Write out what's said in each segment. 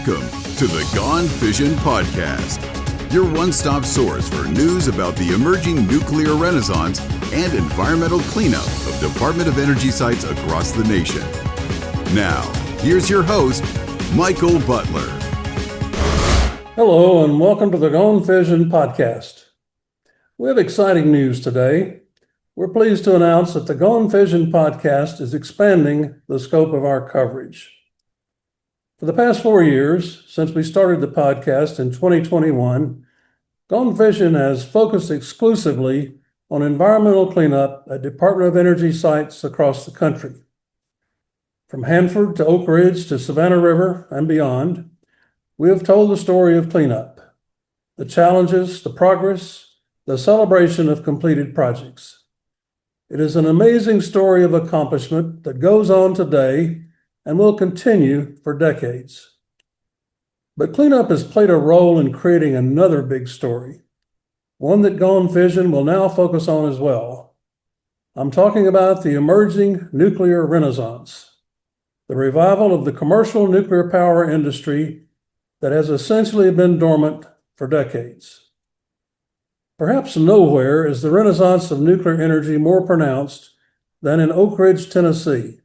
Welcome to the Gone Fission Podcast, your one-stop source for news about the emerging nuclear renaissance and environmental cleanup of Department of Energy sites across the nation. Now, here's your host, Michael Butler. Hello, and welcome to the Gone Fission Podcast. We have exciting news today. We're pleased to announce that the Gone Fission Podcast is expanding the scope of our coverage. For the past 4 years, since we started the podcast in 2021, Gone Fission has focused exclusively on environmental cleanup at Department of Energy sites across the country. From Hanford to Oak Ridge to Savannah River and beyond, we have told the story of cleanup, the challenges, the progress, the celebration of completed projects. It is an amazing story of accomplishment that goes on today and will continue for decades. But cleanup has played a role in creating another big story, one that Gone Fission will now focus on as well. I'm talking about the emerging nuclear renaissance, the revival of the commercial nuclear power industry that has essentially been dormant for decades. Perhaps nowhere is the renaissance of nuclear energy more pronounced than in Oak Ridge, Tennessee,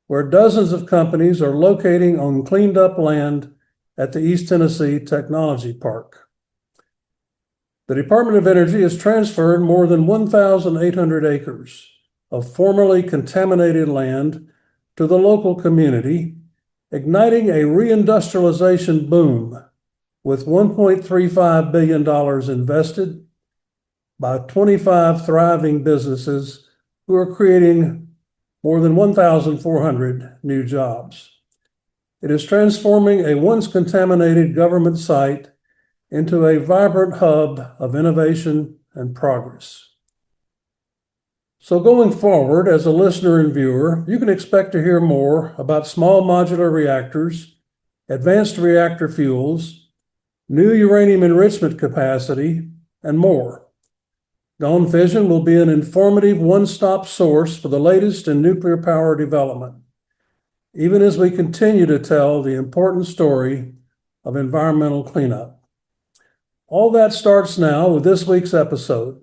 where dozens of companies are locating on cleaned up land at the East Tennessee Technology Park. The Department of Energy has transferred more than 1,800 acres of formerly contaminated land to the local community, igniting a reindustrialization boom with $1.35 billion invested by 25 thriving businesses who are creating more than 1,400 new jobs. It is transforming a once contaminated government site into a vibrant hub of innovation and progress. So going forward, as a listener and viewer, you can expect to hear more about small modular reactors, advanced reactor fuels, new uranium enrichment capacity, and more. Gone Fission will be an informative one-stop source for the latest in nuclear power development, even as we continue to tell the important story of environmental cleanup. All that starts now with this week's episode.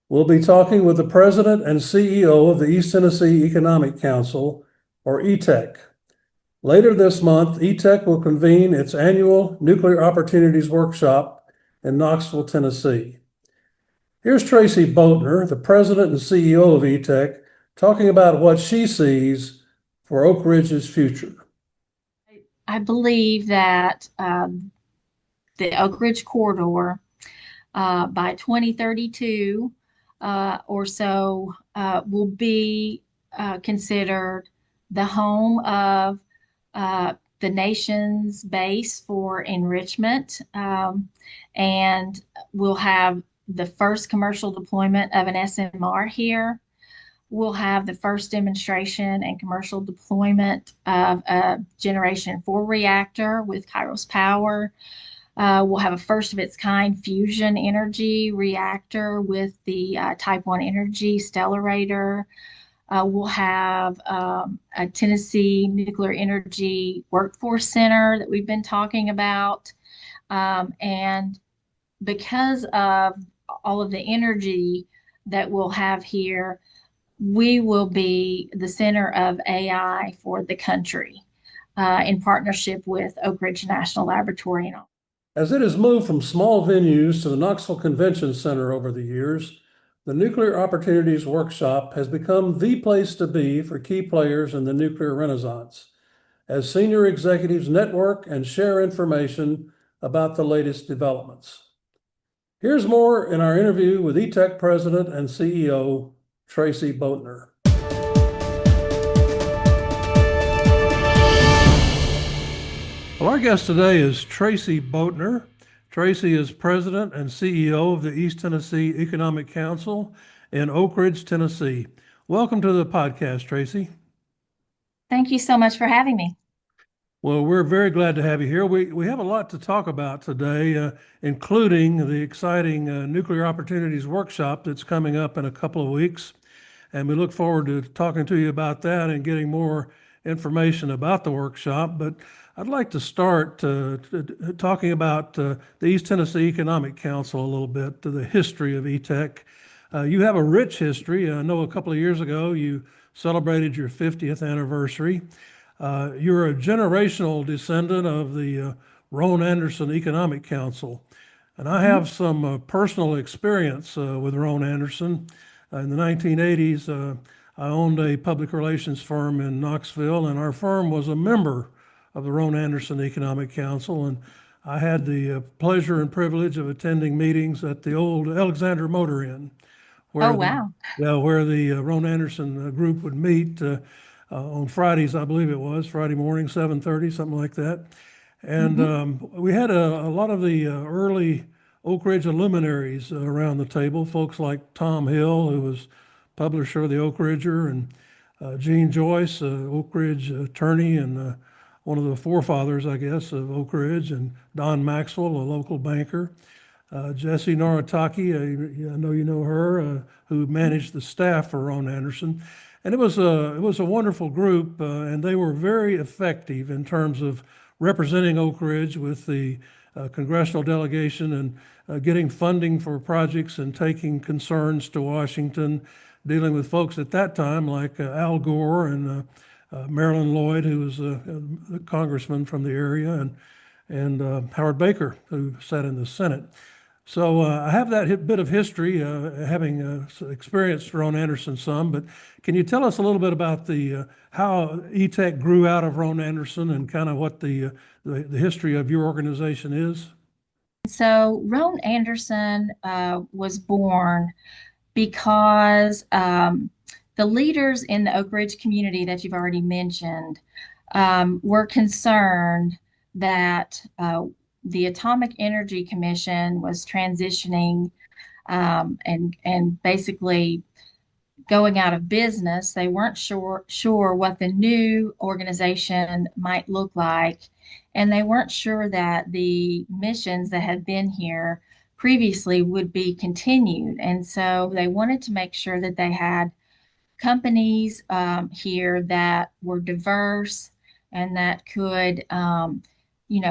We'll be talking with the President and CEO of the East Tennessee Economic Council, or ETEC. Later this month, ETEC will convene its annual Nuclear Opportunities Workshop in Knoxville, Tennessee. Here's Tracy Boatner, the President and CEO of ETEC, talking about what she sees for Oak Ridge's future. I believe that the Oak Ridge corridor by 2032 or so will be considered the home of the nation's base for enrichment, and we'll have the first commercial deployment of an SMR here. We'll have the first demonstration and commercial deployment of a Generation 4 reactor with Kairos Power. We'll have a first of its kind fusion energy reactor with the Type 1 Energy Stellarator. We'll have a Tennessee Nuclear Energy Workforce Center that we've been talking about. And because of all of the energy that we'll have here, we will be the center of AI for the country in partnership with Oak Ridge National Laboratory. As it has moved from small venues to the Knoxville Convention Center over the years, the Nuclear Opportunities Workshop has become the place to be for key players in the nuclear renaissance, as senior executives network and share information about the latest developments. Here's more in our interview with ETEC President and CEO, Tracy Boatner. Well, our guest today is Tracy Boatner. Tracy is President and CEO of the East Tennessee Economic Council in Oak Ridge, Tennessee. Welcome to the podcast, Tracy. Thank you so much for having me. Well, we're very glad to have you here. We have a lot to talk about today, including the exciting Nuclear Opportunities Workshop that's coming up in a couple of weeks. And we look forward to talking to you about that and getting more information about the workshop, but I'd like to start talking about the East Tennessee Economic Council a little bit, the history of ETEC. You have a rich history. I know a couple of years ago you celebrated your 50th anniversary. You're a generational descendant of the Roan Anderson Economic Council. And I have some personal experience with Roan Anderson. In the 1980s, I owned a public relations firm in Knoxville, and our firm was a member of the Roan Anderson Economic Council. And I had the pleasure and privilege of attending meetings at the old Alexander Motor Inn, Oh, where wow. where the Roan Anderson group would meet on Fridays, I believe it was, Friday morning, 7:30, something like that. And we had a lot of the early Oak Ridge luminaries around the table, folks like Tom Hill, who was publisher of the Oak Ridger, and Gene Joyce, Oak Ridge attorney and one of the forefathers, I guess, of Oak Ridge, and Don Maxwell, a local banker. Jessie Noritaki, I know you know her, who managed the staff for Ron Anderson. And it was a wonderful group, and they were very effective in terms of representing Oak Ridge with the congressional delegation and getting funding for projects and taking concerns to Washington, dealing with folks at that time like Al Gore and Marilyn Lloyd, who was a congressman from the area, and Howard Baker, who sat in the Senate. So I have that bit of history, having experienced Roan Anderson some, but can you tell us a little bit about the how ETEC grew out of Roan Anderson and kind of what the history of your organization is? So Roan Anderson was born because the leaders in the Oak Ridge community that you've already mentioned were concerned that the Atomic Energy Commission was transitioning and basically going out of business. They weren't sure what the new organization might look like, and they weren't sure that the missions that had been here previously would be continued. And so they wanted to make sure that they had companies here that were diverse and that could,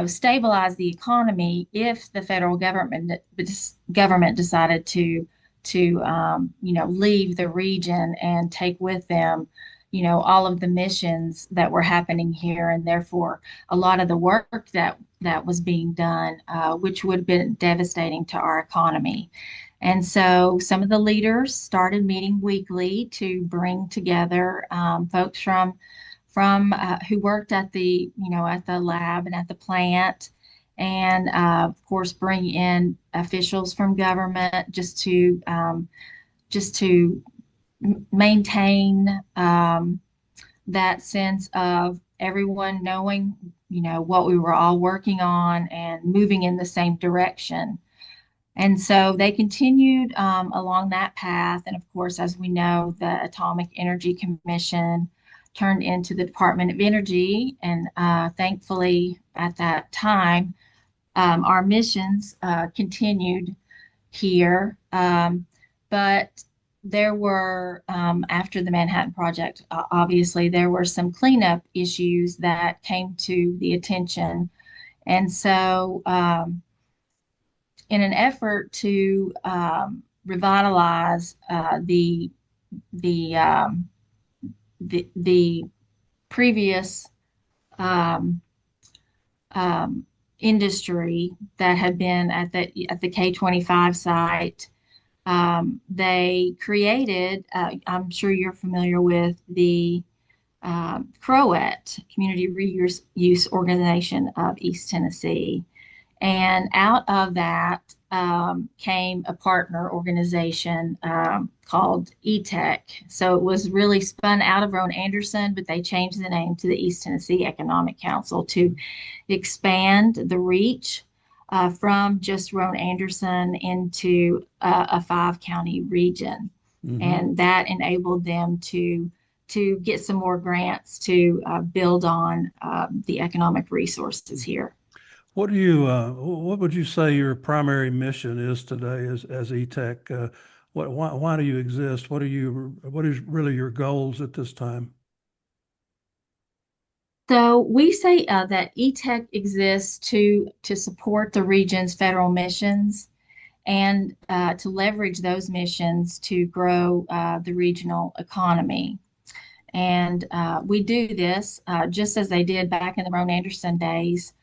stabilize the economy if the federal government decided to leave the region and take with them, all of the missions that were happening here, and therefore a lot of the work that was being done, which would have been devastating to our economy. And so some of the leaders started meeting weekly to bring together folks from who worked at the lab and at the plant, and of course bring in officials from government just to maintain that sense of everyone knowing what we were all working on and moving in the same direction. And so they continued along that path. And of course, as we know, the Atomic Energy Commission turned into the Department of Energy. And thankfully, at that time, our missions continued here. But there were, after the Manhattan Project, obviously, there were some cleanup issues that came to the attention. And so, in an effort to revitalize the the previous um, industry that had been at the K-25 site, they created. I'm sure you're familiar with the CROET, Community Reuse Organization of East Tennessee. And out of that came a partner organization called ETEC. So it was really spun out of Roan Anderson, but they changed the name to the East Tennessee Economic Council to expand the reach from just Roan Anderson into a 5-county region. Mm-hmm. And that enabled them to get some more grants to build on the economic resources here. What would you say your primary mission is today as ETEC? Why do you exist? What is really your goals at this time? So we say that ETech exists to support the region's federal missions and to leverage those missions to grow the regional economy. And we do this just as they did back in the Roan Anderson days.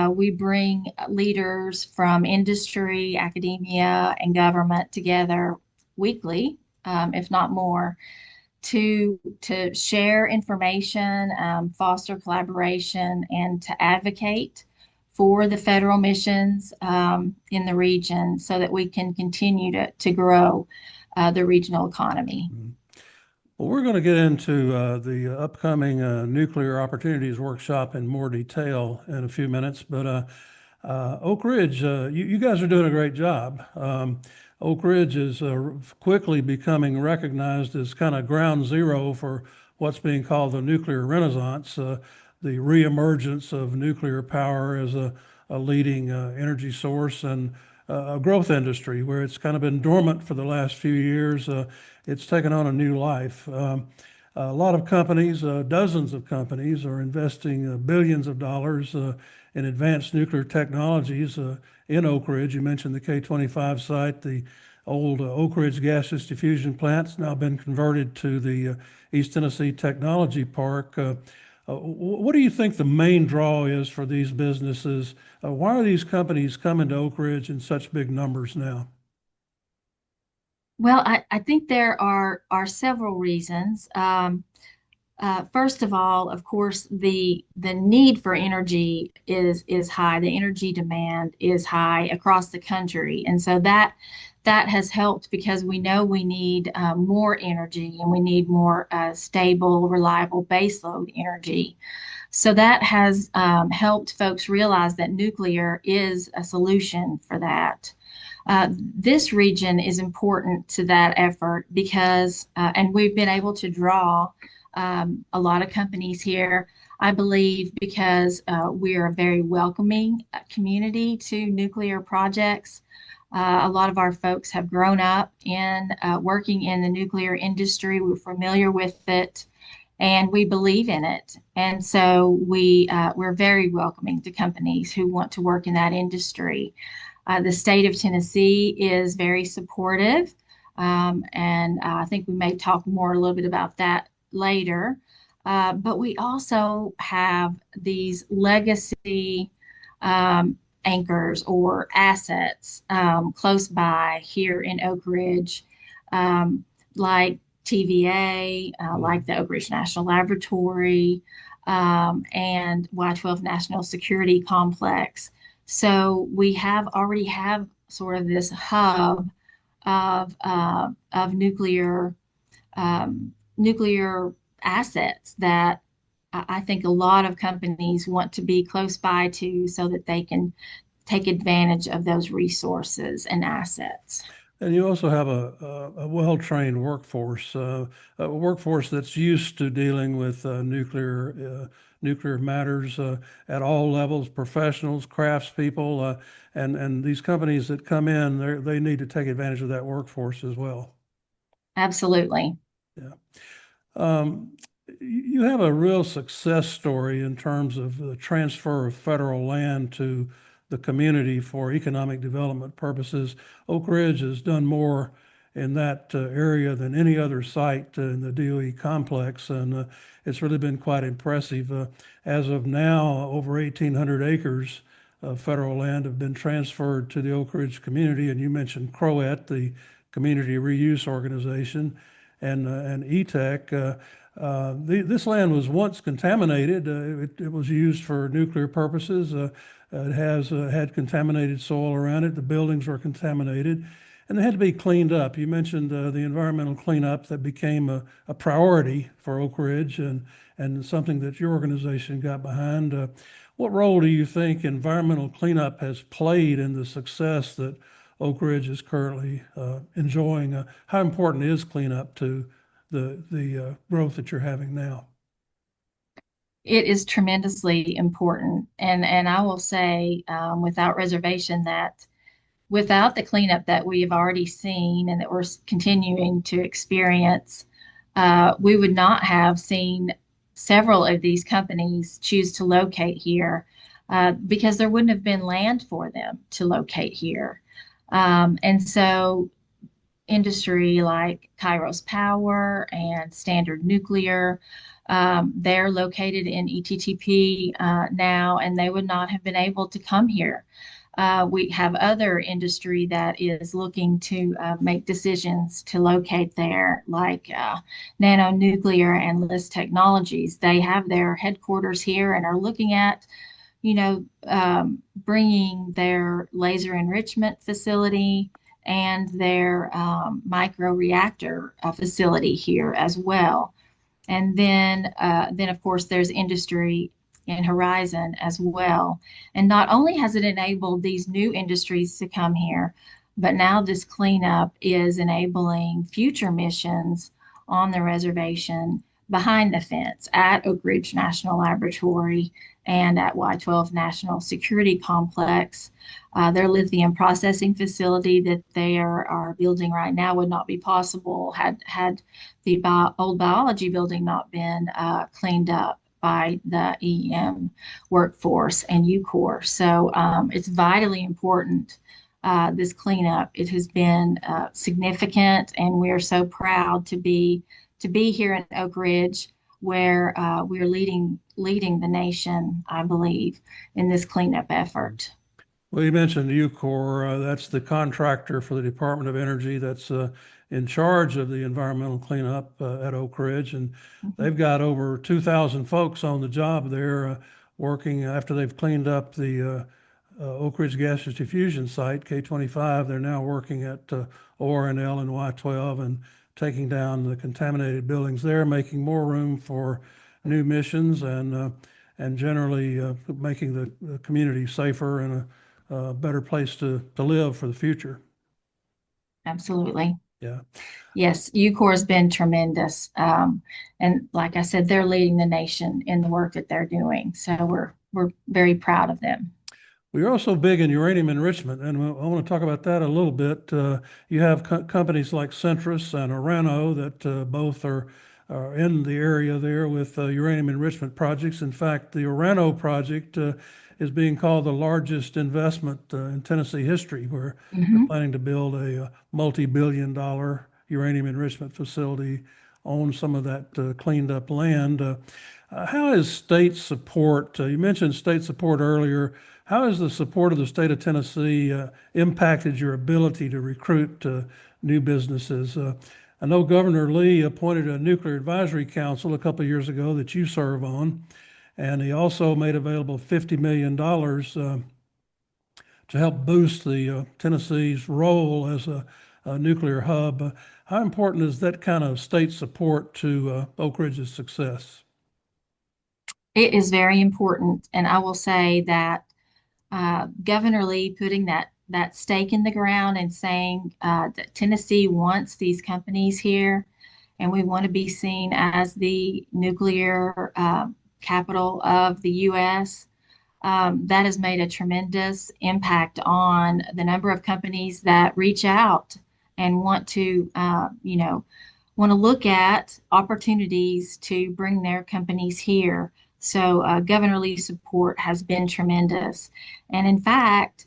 We bring leaders from industry, academia, and government together weekly, if not more, to share information, foster collaboration, and to advocate for the federal missions in the region so that we can continue to grow the regional economy. Mhm. Well, we're going to get into the upcoming Nuclear Opportunities Workshop in more detail in a few minutes, but Oak Ridge, you guys are doing a great job. Oak Ridge is quickly becoming recognized as kind of ground zero for what's being called the nuclear renaissance, the reemergence of nuclear power as a leading energy source and a growth industry where it's kind of been dormant for the last few years. It's taken on a new life. A lot of companies, dozens of companies, are investing billions of dollars in advanced nuclear technologies in Oak Ridge. You mentioned the K-25 site, the old Oak Ridge gaseous diffusion plant's now been converted to the East Tennessee Technology Park. What do you think the main draw is for these businesses? Why are these companies coming to Oak Ridge in such big numbers now? Well, I think there are several reasons. First of all, of course, the need for energy is high. The energy demand is high across the country, and so that has helped because we know we need more energy and we need more stable, reliable baseload energy. So that has helped folks realize that nuclear is a solution for that. This region is important to that effort because, and we've been able to draw a lot of companies here, I believe, because we are a very welcoming community to nuclear projects. A lot of our folks have grown up in working in the nuclear industry. We're familiar with it and we believe in it. And so we're very welcoming to companies who want to work in that industry. The state of Tennessee is very supportive, and I think we may talk more a little bit about that later. But we also have these legacy anchors or assets close by here in Oak Ridge, like TVA, like the Oak Ridge National Laboratory, and Y-12 National Security Complex. So we have already have sort of this hub of nuclear assets that I think a lot of companies want to be close by to so that they can take advantage of those resources and assets. And you also have a well-trained workforce, a workforce that's used to dealing with nuclear matters at all levels, professionals, craftspeople, and these companies that come in, they need to take advantage of that workforce as well. Absolutely. Yeah. Um, you have a real success story in terms of the transfer of federal land to the community for economic development purposes. Oak Ridge has done more in that area than any other site in the DOE complex, and it's really been quite impressive. As of now, over 1,800 acres of federal land have been transferred to the Oak Ridge community, and you mentioned CROET, the Community Reuse Organization, and ETech. This land was once contaminated. It was used for nuclear purposes. It has had contaminated soil around it. The buildings were contaminated, and they had to be cleaned up. You mentioned the environmental cleanup that became a priority for Oak Ridge and something that your organization got behind. What role do you think environmental cleanup has played in the success that Oak Ridge is currently enjoying? How important is cleanup to the growth that you're having now? It is tremendously important. And I will say without reservation that without the cleanup that we have already seen and that we're continuing to experience, we would not have seen several of these companies choose to locate here because there wouldn't have been land for them to locate here. And so industry like Kairos Power and Standard Nuclear, they're located in ETTP now, and they would not have been able to come here. We have other industry that is looking to make decisions to locate there, like Nano Nuclear and List Technologies. They have their headquarters here and are looking at, bringing their laser enrichment facility and their micro reactor facility here as well. And then of course, there's industry in Horizon as well. And not only has it enabled these new industries to come here, but now this cleanup is enabling future missions on the reservation behind the fence at Oak Ridge National Laboratory and at Y-12 National Security Complex. Their lithium processing facility that they are building right now would not be possible had the old biology building not been cleaned up by the EM workforce and UCOR. So it's vitally important, this cleanup. It has been significant, and we are so proud to be here in Oak Ridge, where we're leading the nation, I believe, in this cleanup effort. Well, you mentioned UCOR. That's the contractor for the Department of Energy that's in charge of the environmental cleanup at Oak Ridge. And they've got over 2,000 folks on the job there working after they've cleaned up the Oak Ridge Gaseous Diffusion Site, K25. They're now working at ORNL and Y12 and taking down the contaminated buildings there, making more room for new missions and generally making the community safer and a better place to live for the future. Absolutely. Yeah. Yes, UCOR has been tremendous. And like I said, they're leading the nation in the work that they're doing. So we're very proud of them. We're also big in uranium enrichment, and I want to talk about that a little bit. You have companies like Centrus and Orano that both are in the area there with uranium enrichment projects. In fact, the Orano project is being called the largest investment in Tennessee history, where they're planning to build a multi-billion-dollar uranium enrichment facility on some of that cleaned up land. How is state support? You mentioned state support earlier. How has the support of the state of Tennessee impacted your ability to recruit new businesses? I know Governor Lee appointed a nuclear advisory council a couple of years ago that you serve on, and he also made available $50 million to help boost the Tennessee's role as a nuclear hub. How important is that kind of state support to Oak Ridge's success? It is very important. And I will say that Governor Lee putting that stake in the ground and saying that Tennessee wants these companies here, and we want to be seen as the nuclear capital of the U.S. That has made a tremendous impact on the number of companies that reach out and want to, look at opportunities to bring their companies here. So Governor Lee's support has been tremendous, and in fact,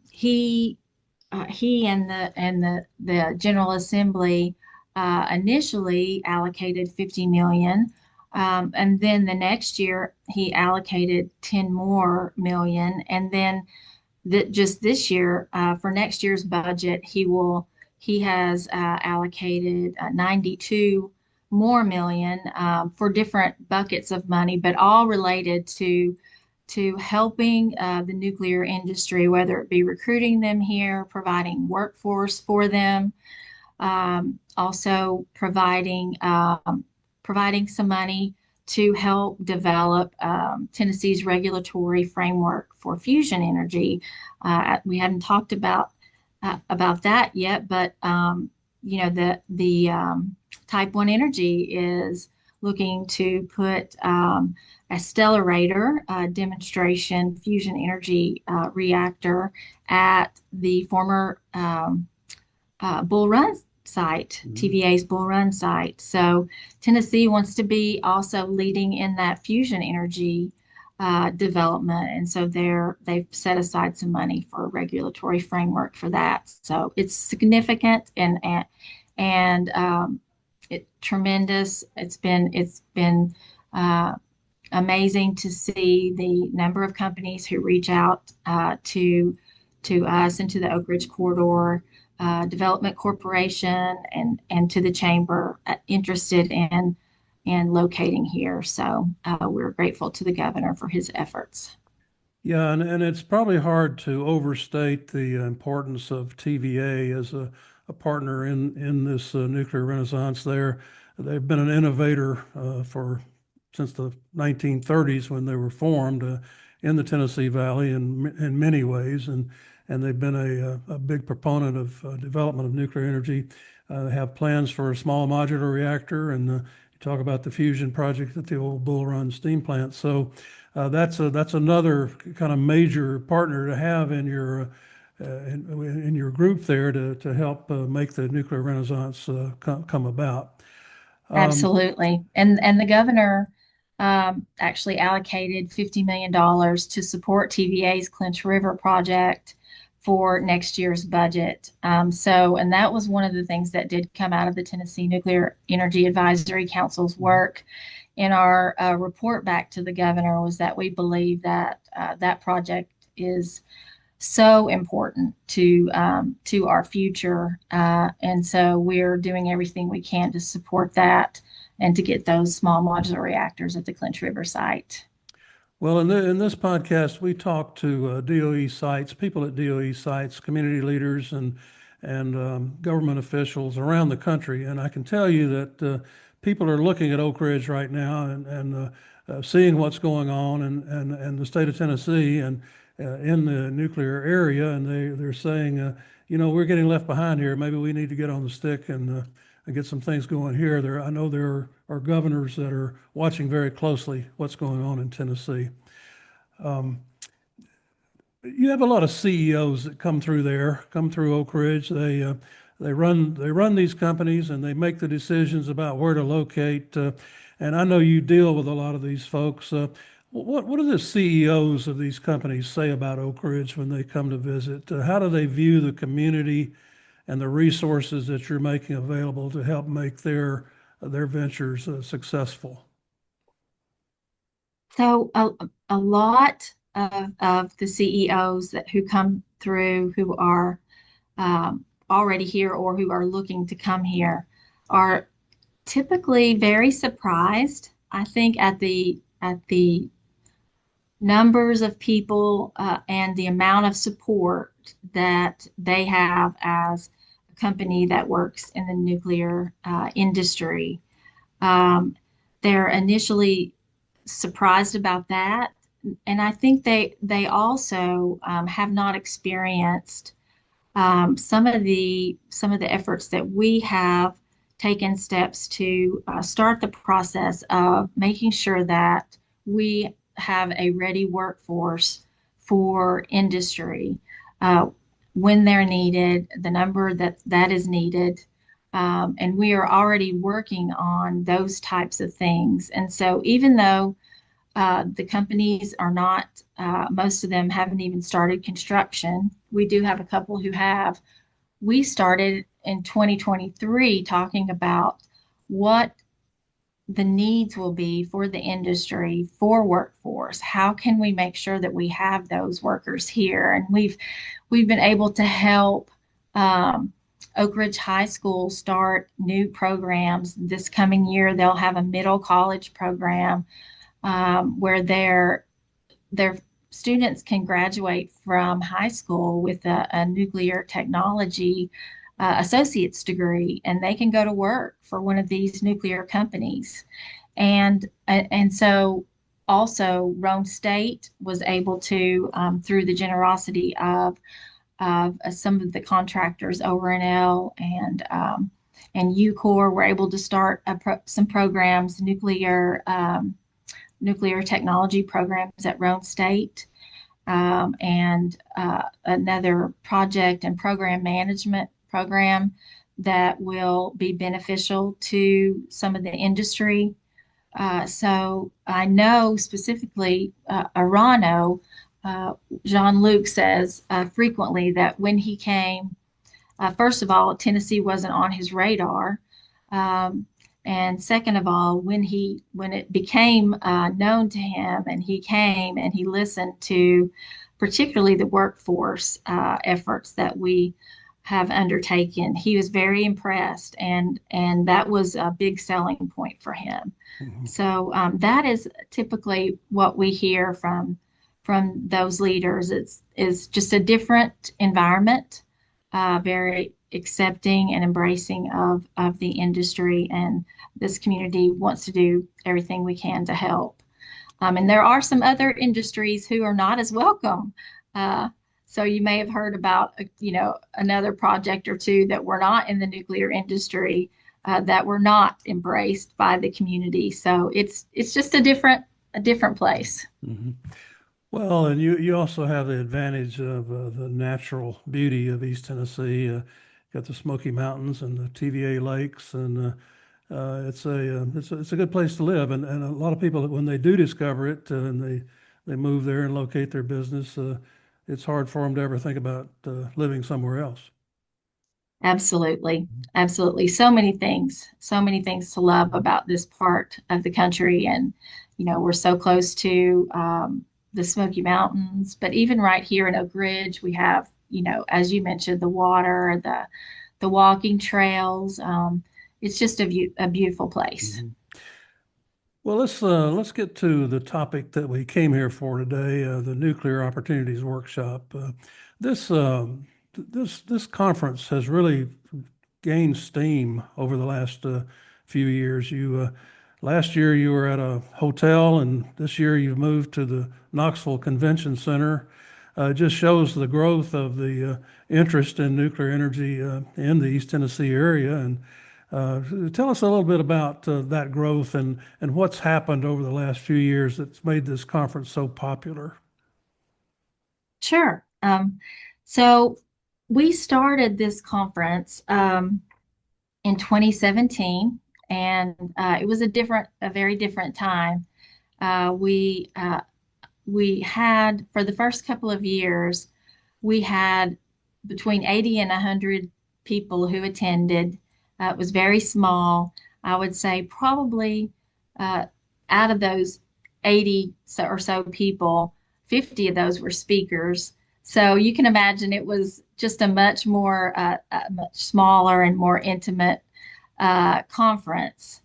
he and the General Assembly initially allocated 50 million, and then the next year he allocated 10 more million, and then just this year for next year's budget he has allocated 92 more million for different buckets of money, but all related to helping the nuclear industry, whether it be recruiting them here, providing workforce for them, also providing some money to help develop Tennessee's regulatory framework for fusion energy. We hadn't talked about that yet, but the Type 1 Energy is looking to put a Stellarator demonstration fusion energy reactor at the former Bull Run site, Mhm. TVA's Bull Run site. So Tennessee wants to be also leading in that fusion energy development, and so they've set aside some money for a regulatory framework for that. So it's significant and tremendous. It's been uh, amazing to see the number of companies who reach out to us and to the Oak Ridge Corridor Development Corporation and to the chamber interested in locating here. So we're grateful to the governor for his efforts. Yeah, and it's probably hard to overstate the importance of TVA as a partner in this nuclear renaissance there. They've been an innovator for since the 1930s when they were formed in the Tennessee Valley in many ways, and they've been a big proponent of development of nuclear energy. They have plans for a small modular reactor, and you talk about the fusion project at the old Bull Run steam plant. So that's another kind of major partner to have in your group there to help make the nuclear renaissance come about. Um, Absolutely. And the governor actually allocated $50 million to support TVA's Clinch River project for next year's budget. And that was one of the things that did come out of the Tennessee Nuclear Energy Advisory Council's work in our report back to the governor was that we believe that that project is so important to our future, and so we're doing everything we can to support that and to get those small modular reactors at the Clinch River site. well, in this podcast, we talk to DOE sites, people at DOE sites, community leaders, and government officials around the country. And I can tell you that people are looking at Oak Ridge right now and seeing what's going on and the state of Tennessee and in the nuclear area, and they're saying, we're getting left behind here. Maybe we need to get on the stick and get some things going here. I know there are governors that are watching very closely what's going on in Tennessee. Um, you have a lot of CEOs that come through there, come through Oak Ridge. They run these companies and they make the decisions about where to locate. And I know you deal with a lot of these folks. What do the CEOs of these companies say about Oak Ridge when they come to visit? How do they view the community and the resources that you're making available to help make their ventures successful? So a lot of the CEOs who come through who are already here or who are looking to come here are typically very surprised, I think, at the numbers of people and the amount of support that they have as a company that works in the nuclear industry. Um, they're initially surprised about that, and I think they also have not experienced some of the efforts that we have taken steps to start the process of making sure that we have a ready workforce for industry when they're needed, the number that is needed. And we are already working on those types of things. And so even though the companies are not, most of them haven't even started construction. We do have a couple who have. We started in 2023 talking about what the needs will be for the industry for workforce. How can we make sure that we have those workers here? And we've been able to help Oak Ridge High School start new programs. This coming year, they'll have a middle college program where their students can graduate from high school with a nuclear technology associate's degree, and they can go to work for one of these nuclear companies. And so also Rome State was able to, through the generosity of some of the contractors, ORNL and UCOR, were able to start some programs, nuclear technology programs at Rome State, and another project and program management program that will be beneficial to some of the industry. So I know specifically Arano, Jean-Luc says frequently that when he came, first of all, Tennessee wasn't on his radar. Um, and second of all, when it became known to him and he came and he listened to particularly the workforce efforts that we have undertaken, he was very impressed, and that was a big selling point for him. Mhm. So that is typically what we hear from those leaders. It's just a different environment, very accepting and embracing of the industry, and this community wants to do everything we can to help. And there are some other industries who are not as welcome. Uh, so you may have heard about, another project or two that were not in the nuclear industry that were not embraced by the community. So it's just a different place. Mhm. Well, and you also have the advantage of the natural beauty of East Tennessee. Got the Smoky Mountains and the TVA lakes, and it's a good place to live. And a lot of people, when they do discover it and they move there and locate their business, it's hard for them to ever think about living somewhere else. Absolutely. Absolutely. So many things to love about this part of the country. And, we're so close to the Smoky Mountains, but even right here in Oak Ridge, we have, as you mentioned, the water, the walking trails. It's just a beautiful place. Mhm. Well, let's get to the topic that we came here for today, the Nuclear Opportunities Workshop. This this conference has really gained steam over the last few years. You last year you were at a hotel, and this year you've moved to the Knoxville Convention Center. It just shows the growth of the interest in nuclear energy in the East Tennessee area. And tell us a little bit about that growth and what's happened over the last few years that's made this conference so popular. Sure. So we started this conference in 2017, and it was a very different time. We had, for the first couple of years, we had between 80 and 100 people who attended. It was very small. I would say probably uh, out of those 80 or so people, 50 of those were speakers. So you can imagine it was just a much smaller and more intimate conference.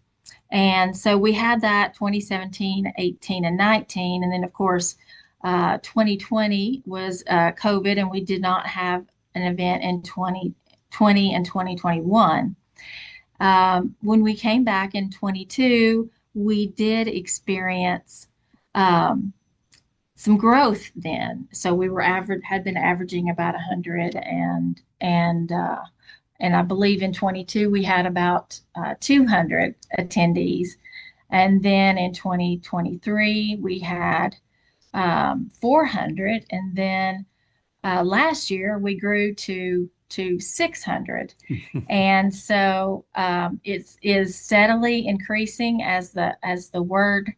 And so we had that 2017, 18, and 19. And then, of course, 2020 was COVID, and we did not have an event in 2020 and 2021. When we came back in 22, we did experience um, some growth then. So we had been averaging about 100, and I believe in 22 we had about 200 attendees. And then in 2023 we had 400, and then last year we grew to 600. And so it is steadily increasing as the word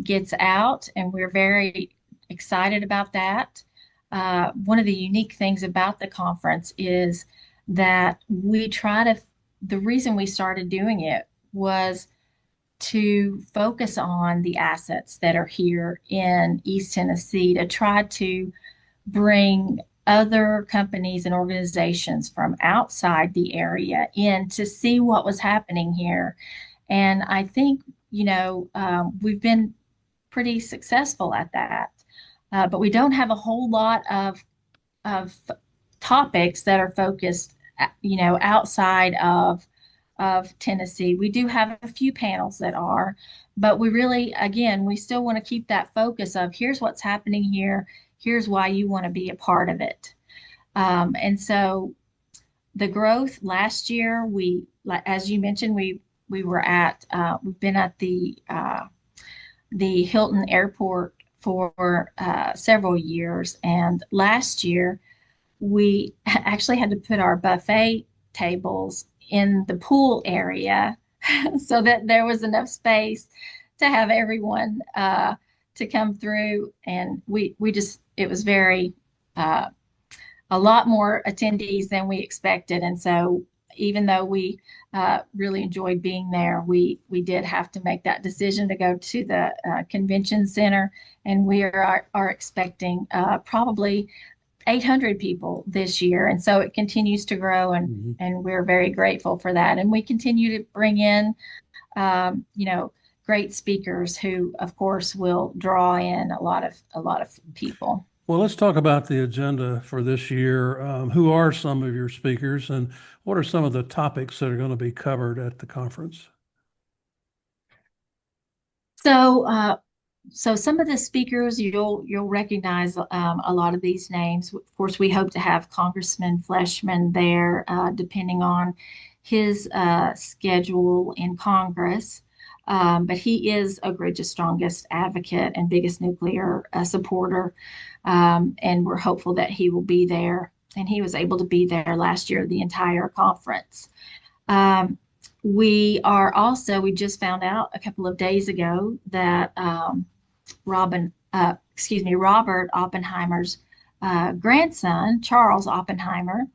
gets out, and we're very excited about that. One of the unique things about the conference is that the reason we started doing it was to focus on the assets that are here in East Tennessee, to try to bring other companies and organizations from outside the area in to see what was happening here. And I think, we've been pretty successful at that. But we don't have a whole lot of topics that are focused, outside of Tennessee. We do have a few panels that are, but we really, again, we still want to keep that focus of here's what's happening here, here's why you want to be a part of it. And so the growth last year, as you mentioned, we've been at the Hilton Airport for several years, and last year we actually had to put our buffet tables in the pool area so that there was enough space to have everyone to come through. And we just, it was very, a lot more attendees than we expected. And so even though we really enjoyed being there, we did have to make that decision to go to the convention center. And we are expecting probably 800 people this year. And so it continues to grow, and we're very grateful for that. And we continue to bring in, great speakers who, of course, will draw in a lot of people. Well, let's talk about the agenda for this year. Who are some of your speakers, and what are some of the topics that are going to be covered at the conference? So some of the speakers you'll recognize a lot of these names. Of course, we hope to have Congressman Fleshman there, depending on his schedule in Congress. But he is Oak Ridge's strongest advocate and biggest nuclear supporter. And we're hopeful that he will be there. And he was able to be there last year, the entire conference. We just found out a couple of days ago that Robert Oppenheimer's grandson, Charles Oppenheimer,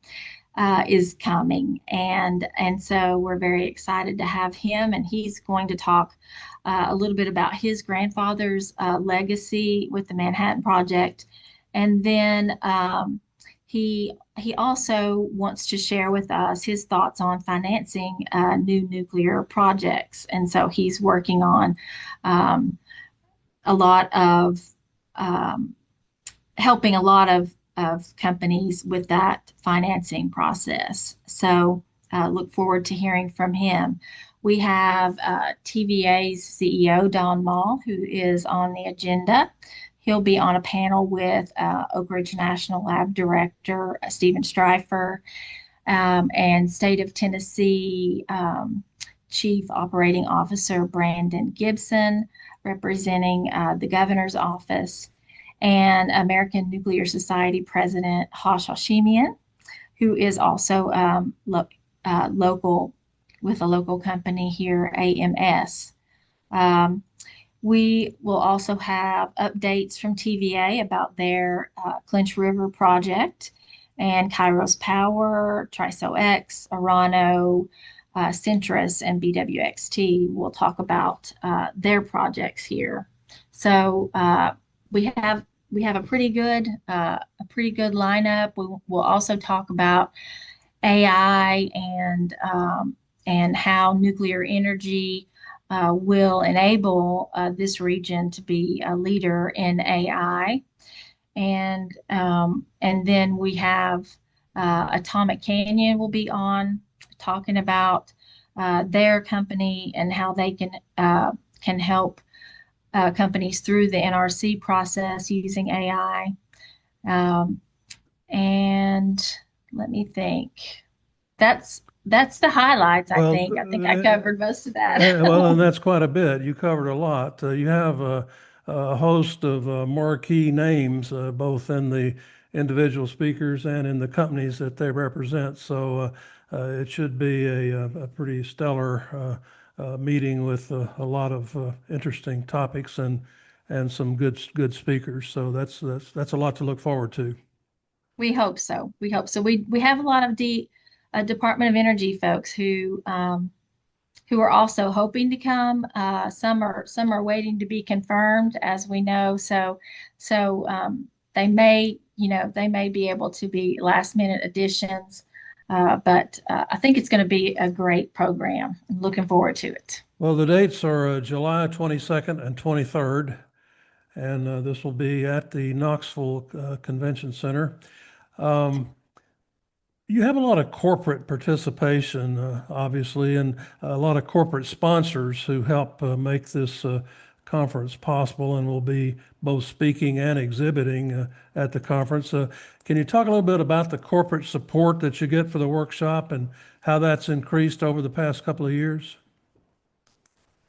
is coming. And so we're very excited to have him, and he's going to talk a little bit about his grandfather's legacy with the Manhattan Project. And then he also wants to share with us his thoughts on financing new nuclear projects. And so he's working on a lot of helping a lot of companies with that financing process. So look forward to hearing from him. We have TVA's CEO, Don Mall, who is on the agenda. He'll be on a panel with Oak Ridge National Lab Director Stephen Streifer, and State of Tennessee Chief Operating Officer Brandon Gibson, representing the governor's office, and American Nuclear Society President Hash Hashemian, who is also local with a local company here, AMS. We will also have updates from TVA about their Clinch River project, and Kairos Power, TriSoX, Orano, Centrus, and BWXT will talk about their projects here. So we have a pretty good lineup. We'll also talk about AI and how nuclear energy will enable this region to be a leader in AI. And then we have Atomic Canyon will be on talking about their company and how they can help companies through the NRC process using AI. And let me think. That's the highlights, I think. I think I covered most of that. Well, and that's quite a bit. You covered a lot. You have a host of marquee names, both in the individual speakers and in the companies that they represent. So it should be a pretty stellar meeting with a lot of interesting topics and some good speakers. So that's a lot to look forward to. We hope so. We have a lot of Department of Energy folks who are also hoping to come. Some are waiting to be confirmed, as we know. So they may be able to be last minute additions. But I think it's going to be a great program. I'm looking forward to it. Well, the dates are July 22nd and 23rd, and this will be at the Knoxville Convention Center. You have a lot of corporate participation, obviously, and a lot of corporate sponsors who help make this conference possible, and will be both speaking and exhibiting at the conference. Can you talk a little bit about the corporate support that you get for the workshop and how that's increased over the past couple of years?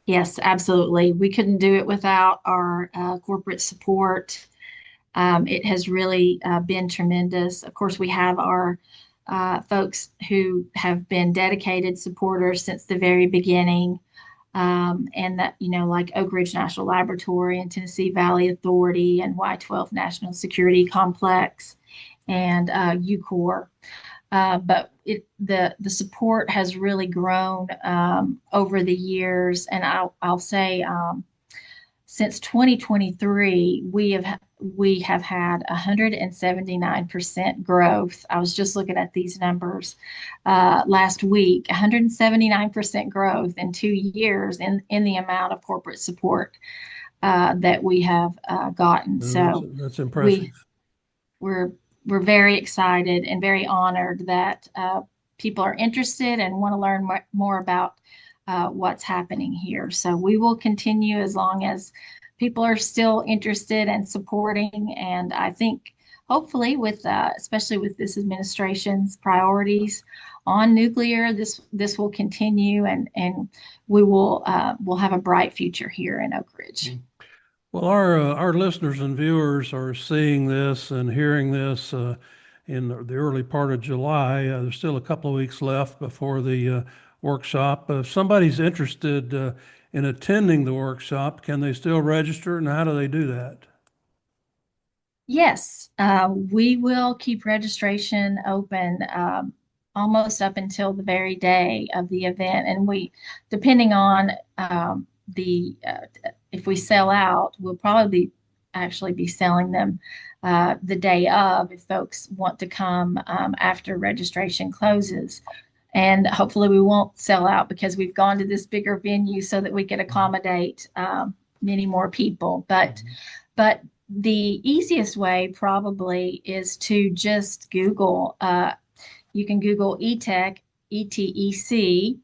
Yes, absolutely. We couldn't do it without our corporate support. It has really been tremendous. Of course, we have our folks who have been dedicated supporters since the very beginning. And that, like Oak Ridge National Laboratory and Tennessee Valley Authority and Y-12 National Security Complex and UCOR. But the support has really grown over the years, and I'll say since 2023 we have had 179% growth. I was just looking at these numbers last week. 179% growth in 2 years in the amount of corporate support that we have gotten. So That's impressive. we're we're very excited and very honored that people are interested and want to learn more about what's happening here. So we will continue as long as people are still interested and supporting. And I think hopefully with especially with this administration's priorities on nuclear, this will continue and we will we'll have a bright future here in Oak Ridge. Well, our listeners and viewers are seeing this and hearing this in the early part of July. There's still a couple of weeks left before the workshop. If somebody's interested in attending the workshop, can they still register, and how do they do that? Yes, we will keep registration open almost up until the very day of the event, and depending on the if we sell out, we'll probably actually be selling them the day of if folks want to come after registration closes. And hopefully we won't sell out because we've gone to this bigger venue so that we can accommodate many more people. But the easiest way probably is to just Google. You can Google ETEC, ETEC,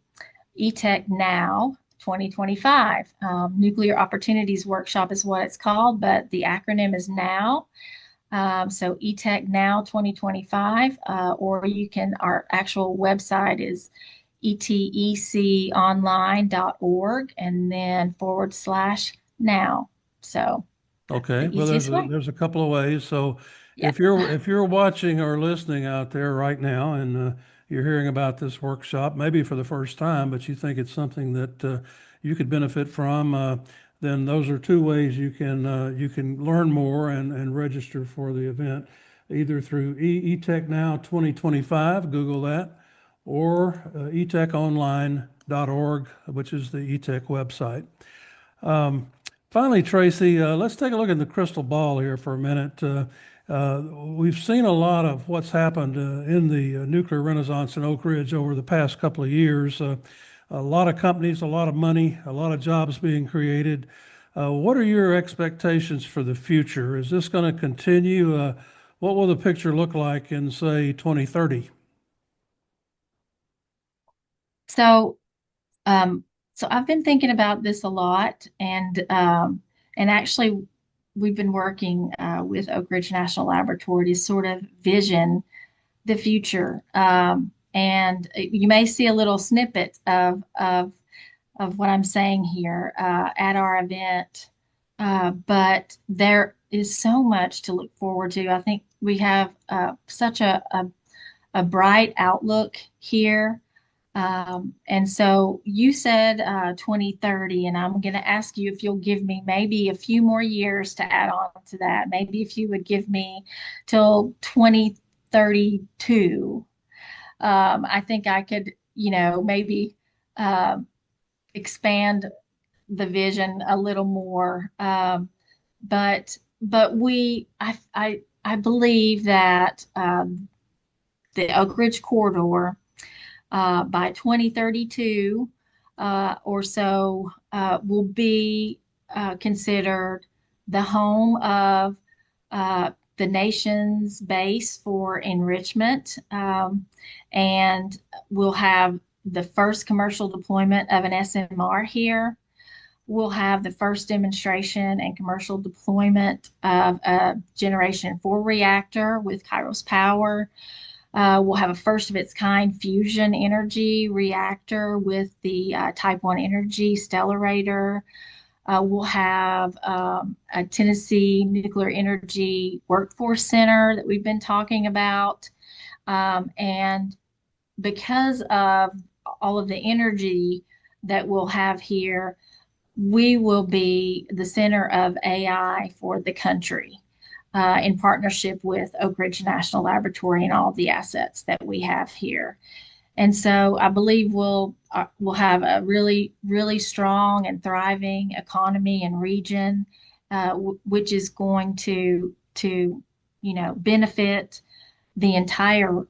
ETEC Now 2025. Nuclear Opportunities Workshop is what it's called, but the acronym is NOW. So ETEC Now 2025, or our actual website is eteconline.org and then /now. So okay, well, there's a couple of ways. So yeah. if you're watching or listening out there right now and you're hearing about this workshop, maybe for the first time, but you think it's something that you could benefit from, then those are two ways you can learn more and register for the event, either through ETEC Now 2025, Google that, or eteconline.org, which is the ETEC website. Finally, Tracy, let's take a look at the crystal ball here for a minute. We've seen a lot of what's happened in the nuclear renaissance in Oak Ridge over the past couple of years. A lot of companies, a lot of money, a lot of jobs being created. What are your expectations for the future? Is this going to continue? What will the picture look like in, say, 2030? So I've been thinking about this a lot, and actually, we've been working with Oak Ridge National Laboratory to sort of vision the future. And you may see a little snippet of what I'm saying here at our event, but there is so much to look forward to. I think we have such a bright outlook here. And so you said 2030, and I'm going to ask you if you'll give me maybe a few more years to add on to that. Maybe if you would give me till 2032. I think I could, maybe expand the vision a little more. But I believe that the Oak Ridge corridor by 2032 or so will be considered the home of the nation's base for enrichment, and we'll have the first commercial deployment of an SMR here. We'll have the first demonstration and commercial deployment of a Generation 4 reactor with Kairos Power. We'll have a first of its kind fusion energy reactor with the Type 1 Energy Stellarator. We'll have a Tennessee Nuclear Energy Workforce Center that we've been talking about. And because of all of the energy that we'll have here, we will be the center of AI for the country, in partnership with Oak Ridge National Laboratory and all the assets that we have here. And so I believe we'll have a really strong and thriving economy and region, which is going to benefit the entire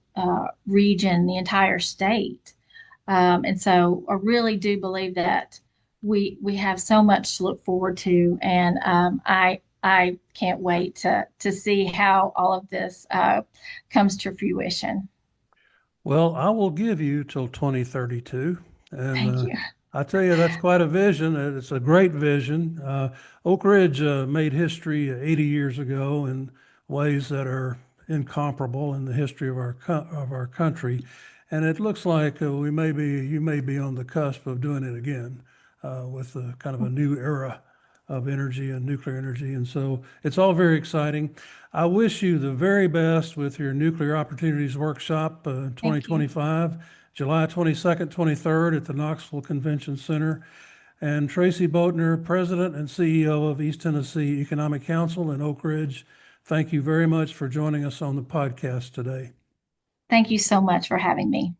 region, the entire state. And so I really do believe that we have so much to look forward to, and I can't wait to see how all of this comes to fruition. Well, I will give you till 2032. And Thank you. I tell you, that's quite a vision. It's a great vision. Oak Ridge made history 80 years ago in ways that are incomparable in the history of our country. And it looks like you may be on the cusp of doing it again with kind of a new era of energy and nuclear energy. And so it's all very exciting. I wish you the very best with your Nuclear Opportunities Workshop Thank you. 2025, July 22nd, 23rd at the Knoxville Convention Center. And Tracy Boatner, President and CEO of East Tennessee Economic Council in Oak Ridge, thank you very much for joining us on the podcast today. Thank you so much for having me.